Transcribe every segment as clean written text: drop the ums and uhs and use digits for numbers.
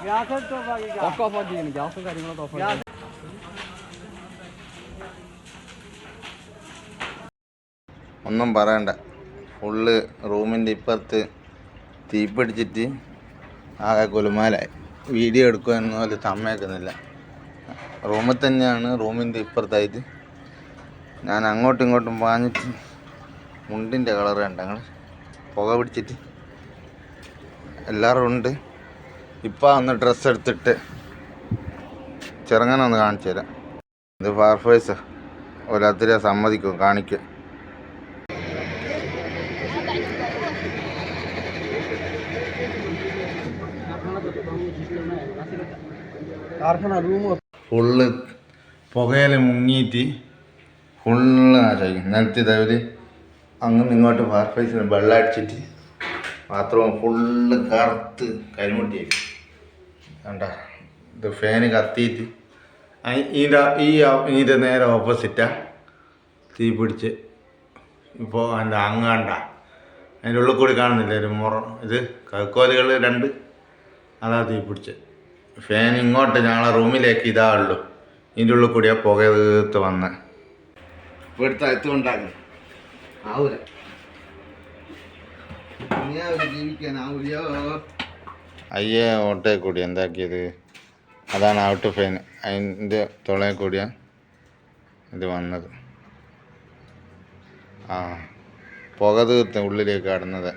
ഒക്കെ ഓഫ് ആക്കിയാണ് ഗ്യാസും കാര്യങ്ങളൊക്കെ ഓഫ് ആക്കി. ഒന്നും പറയണ്ട, ഫുള്ള് റൂമിൻ്റെ ഇപ്പുറത്ത് തീ പിടിച്ചിട്ട് ആകെ കുലുമാലായി. വീഡിയോ എടുക്കുമെന്ന് പോലെ സമ്മതിക്കുന്നില്ല. റൂമിൽ തന്നെയാണ്, റൂമിൻ്റെ ഇപ്പുറത്തായിട്ട്. ഞാൻ അങ്ങോട്ടും ഇങ്ങോട്ടും പാഞ്ഞിട്ട് മുണ്ടിൻ്റെ കളർ കണ്ട ഞങ്ങൾ പുക പിടിച്ചിട്ട് എല്ലാവരും ഉണ്ട്. ഇപ്പം ഒന്ന് ഡ്രസ്സ് എടുത്തിട്ട് ചെറുങ്ങനെ ഒന്ന് കാണിച്ചു തരാം. ഇത് ഫയർഫോഴ്സ് ഒരത്തിരെ സമ്മതിക്കും കാണിക്കുക. ഫുള്ള് പുകയിൽ മുങ്ങിയിട്ട് ഫുള്ള് നാശമായി. നിലത്ത് തവല് അങ്ങനെ ഇങ്ങോട്ട് ഫയർഫോഴ്സിന് വെള്ളം അടിച്ചിട്ട് ബാത്റൂം ഫുള്ള് കറുത്ത് കരിമുട്ടിയായി. കണ്ട ഇത് ഫാന് കത്തിയിട്ട് ഇതിൻ്റെ നേരെ ഓപ്പോസിറ്റാണ് തീ പിടിച്ച്. ഇപ്പോൾ അതിൻ്റെ അങ്ങാണ്ട അതിൻ്റെ ഉള്ളിൽ കൂടി കാണുന്നില്ല ഒരു ഇത് കക്കോലുകൾ 2 അതാ തീ പിടിച്ച്. ഫാൻ ഇങ്ങോട്ട് ഞങ്ങളെ റൂമിലേക്ക് ഇതാ ഉള്ളൂ, ഇതിൻ്റെ ഉള്ളിൽ കൂടിയാ പുക തീർത്ത് വന്ന് ഇവിടുത്തെ എത്തുകൊണ്ടാകും ആവൂല, ജീവിക്കാനാവൂലോ. അയ്യേ ഓട്ടേ കൂടി എന്താക്കിയത്, അതാണ് ഔട്ട് ഫാൻ, അതിൻ്റെ തുളയെ കൂടിയാ ഇത് വന്നത്. ആ പുക തീർത്ത് ഉള്ളിലേക്ക് കടന്നത്.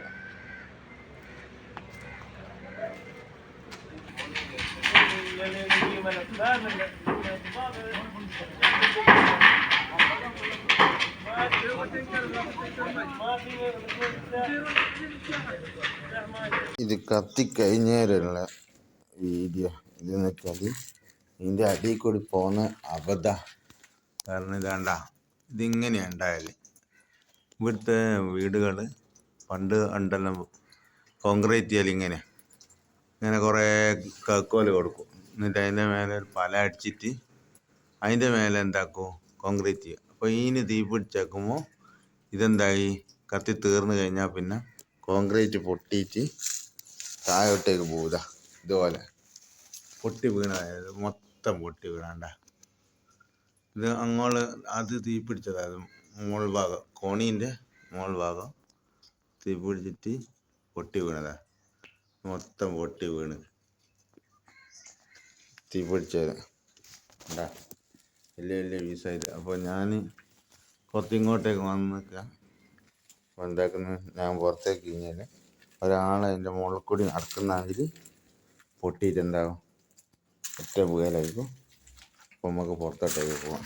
ഇത് കത്തിക്കഴിഞ്ഞേലുള്ള വീഡിയോ ഇതെന്ന് വെച്ചാൽ ഇതിൻ്റെ അടിയിൽ കൂടി പോകുന്ന അബദ്ധ. കാരണം ഇതാണ്ട ഇതിങ്ങനെയാണ് ഉണ്ടായാൽ. ഇവിടുത്തെ വീടുകൾ പണ്ട് ഉണ്ടെല്ലാം കോൺക്രീറ്റ് ചെയ്യൽ ഇങ്ങനെ കുറേ കക്കോല് കൊടുക്കും. എന്നിട്ട് അതിൻ്റെ മേലെ ഒരു പല അടിച്ചിട്ട് അതിൻ്റെ മേലെ എന്താക്കും കോൺക്രീറ്റ് ചെയ്യുക. അപ്പോൾ ഇതിന് തീ പിടിച്ചേക്കുമ്പോൾ ഇതെന്തായി കത്തി തീർന്നു കഴിഞ്ഞാൽ പിന്നെ കോൺക്രീറ്റ് പൊട്ടിയിട്ട് താഴോട്ടേക്ക് പോവുക. ഇതുപോലെ പൊട്ടി വീണതായത് മൊത്തം പൊട്ടി വീണാണ്ട. ഇത് അത് തീ പിടിച്ചതായത് മോൾ ഭാഗം, കോണീൻ്റെ മോൾ ഭാഗം തീ പിടിച്ചിട്ട് പൊട്ടി വീണതാ. മൊത്തം പൊട്ടി വീണ് തീ പിടിച്ചത് ഉണ്ടാ വലിയ വലിയ പീസായിട്ട്. അപ്പോൾ ഞാൻ പുറത്തിങ്ങോട്ടേക്ക് വന്ന് നിൽക്കുക. അപ്പോൾ എന്താക്കുന്നത്, ഞാൻ പുറത്തേക്ക് കഴിഞ്ഞാൽ ഒരാൾ അതിൻ്റെ മുകളിൽ കൂടി നടക്കുന്നെങ്കിൽ പൊട്ടിയിട്ട് എന്താകും ഒറ്റ വീലായിരിക്കും. അപ്പോൾ നമുക്ക് പുറത്തോട്ടേക്ക് പോവാം.